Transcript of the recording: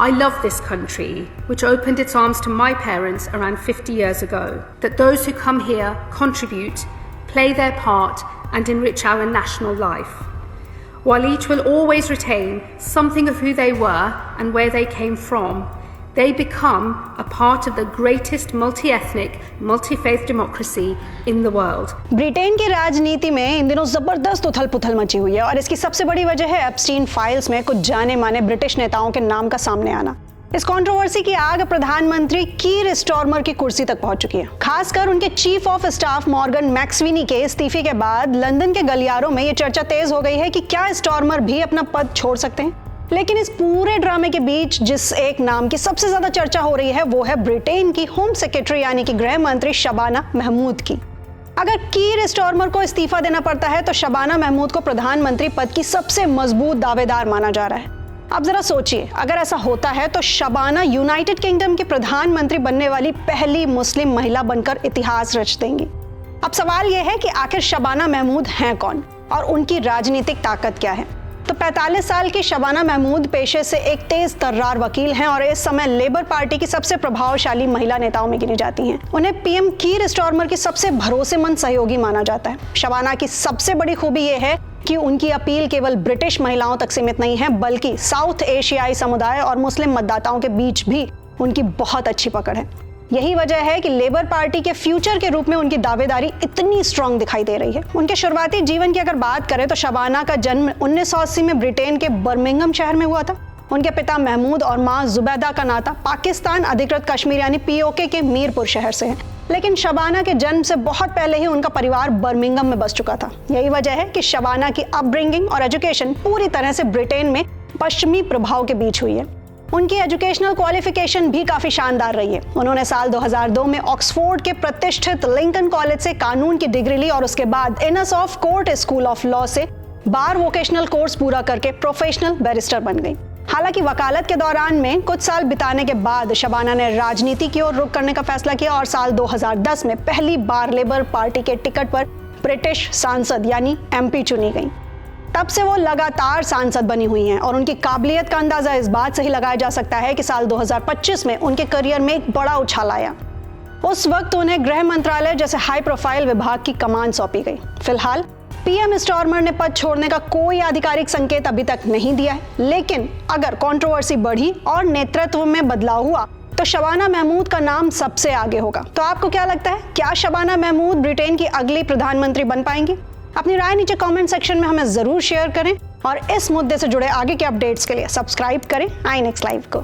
I love this country, which opened its arms to my parents around 50 years ago, that those who come here contribute, play their part, and enrich our national life. While each will always retain something of who they were and where they came from, they become a part of the greatest multi-ethnic, multi-faith democracy in the world. Britain की राजनीति में इन दिनों जबरदस्त उथल-पुथल मची हुई है और इसकी सबसे बड़ी वजह है एप्स्टीन फाइल्स में कुछ जाने माने ब्रिटिश नेताओं के नाम का सामने आना। इस कंट्रोवर्सी की आग प्रधानमंत्री कीर स्टारमर की कुर्सी तक पहुंच चुकी है। खासकर उनके chief of staff Morgan McSweeney के इस्तीफे के बाद लंदन के गलियारों में ये चर्चा तेज हो गई है कि क्या स्टारमर भी अपना पद छोड़ सकते हैं। लेकिन इस पूरे ड्रामे के बीच जिस एक नाम की सबसे ज्यादा चर्चा हो रही है वो है ब्रिटेन की होम सेक्रेटरी यानी कि गृह मंत्री शबाना महमूद की। अगर कीर स्टारमर को इस्तीफा देना पड़ता है तो शबाना महमूद को प्रधानमंत्री पद की सबसे मजबूत दावेदार माना जा रहा है। अब जरा सोचिए, अगर ऐसा होता है तो शबाना यूनाइटेड किंगडम के प्रधानमंत्री बनने वाली पहली मुस्लिम महिला बनकर इतिहास रच देंगी। अब सवाल यह है कि आखिर शबाना महमूद हैं कौन और उनकी राजनीतिक ताकत क्या है। तो 45 साल की शबाना महमूद पेशे से एक तेज तर्रार वकील हैं और इस समय लेबर पार्टी की सबसे प्रभावशाली महिला नेताओं में गिनी जाती हैं। उन्हें पीएम कीर स्टारमर की सबसे भरोसेमंद सहयोगी माना जाता है। शबाना की सबसे बड़ी खूबी यह है कि उनकी अपील केवल ब्रिटिश महिलाओं तक सीमित नहीं है, बल्कि साउथ एशियाई समुदाय और मुस्लिम मतदाताओं के बीच भी उनकी बहुत अच्छी पकड़ है। यही वजह है कि लेबर पार्टी के फ्यूचर के रूप में उनकी दावेदारी इतनी स्ट्रांग दिखाई दे रही है। उनके शुरुआती जीवन की अगर बात करें तो शबाना का जन्म 1980 में ब्रिटेन के बर्मिंघम शहर में हुआ था। उनके पिता महमूद और मां जुबैदा का नाता पाकिस्तान अधिकृत कश्मीर यानी पीओके के मीरपुर शहर से है। लेकिन शबाना के जन्म से बहुत पहले ही उनका परिवार बर्मिंघम में बस चुका था। यही वजह है कि शबाना की अपब्रिंगिंग और एजुकेशन पूरी तरह से ब्रिटेन में पश्चिमी प्रभाव के बीच हुई है। उनकी एजुकेशनल क्वालिफिकेशन भी काफी शानदार रही है। उन्होंने साल 2002 में ऑक्सफोर्ड के प्रतिष्ठित लिंकन कॉलेज से कानून की डिग्री ली और उसके बाद Inns of Court School of Law से बार वोकेशनल कोर्स पूरा करके प्रोफेशनल बैरिस्टर बन गई। हालांकि वकालत के दौरान में कुछ साल बिताने के बाद शबाना ने राजनीति की ओर रुख करने का फैसला किया और साल 2010 में पहली बार लेबर पार्टी के टिकट पर ब्रिटिश सांसद यानी एमपी चुनी गई। तब से वो लगातार सांसद बनी हुई हैं और उनकी काबिलियत का अंदाजा इस बात से ही लगाया जा सकता है कि साल 2025 में उनके करियर में एक बड़ा उछाल आया। उस वक्त उन्हें गृह मंत्रालय जैसे हाई प्रोफाइल विभाग की कमान सौंपी गई। फिलहाल पीएम स्टारमर ने पद छोड़ने का कोई आधिकारिक संकेत अभी तक नहीं दिया है, लेकिन अगर कंट्रोवर्सी बढ़ी और नेतृत्व में बदलाव हुआ तो शबाना महमूद का नाम सबसे आगे होगा। तो आपको क्या लगता है, क्या शबाना महमूद ब्रिटेन की अगली प्रधानमंत्री बन पाएंगी? अपनी राय नीचे कमेंट सेक्शन में हमें जरूर शेयर करें और इस मुद्दे से जुड़े आगे के अपडेट्स के लिए सब्सक्राइब करें आई नेक्स्ट लाइव को।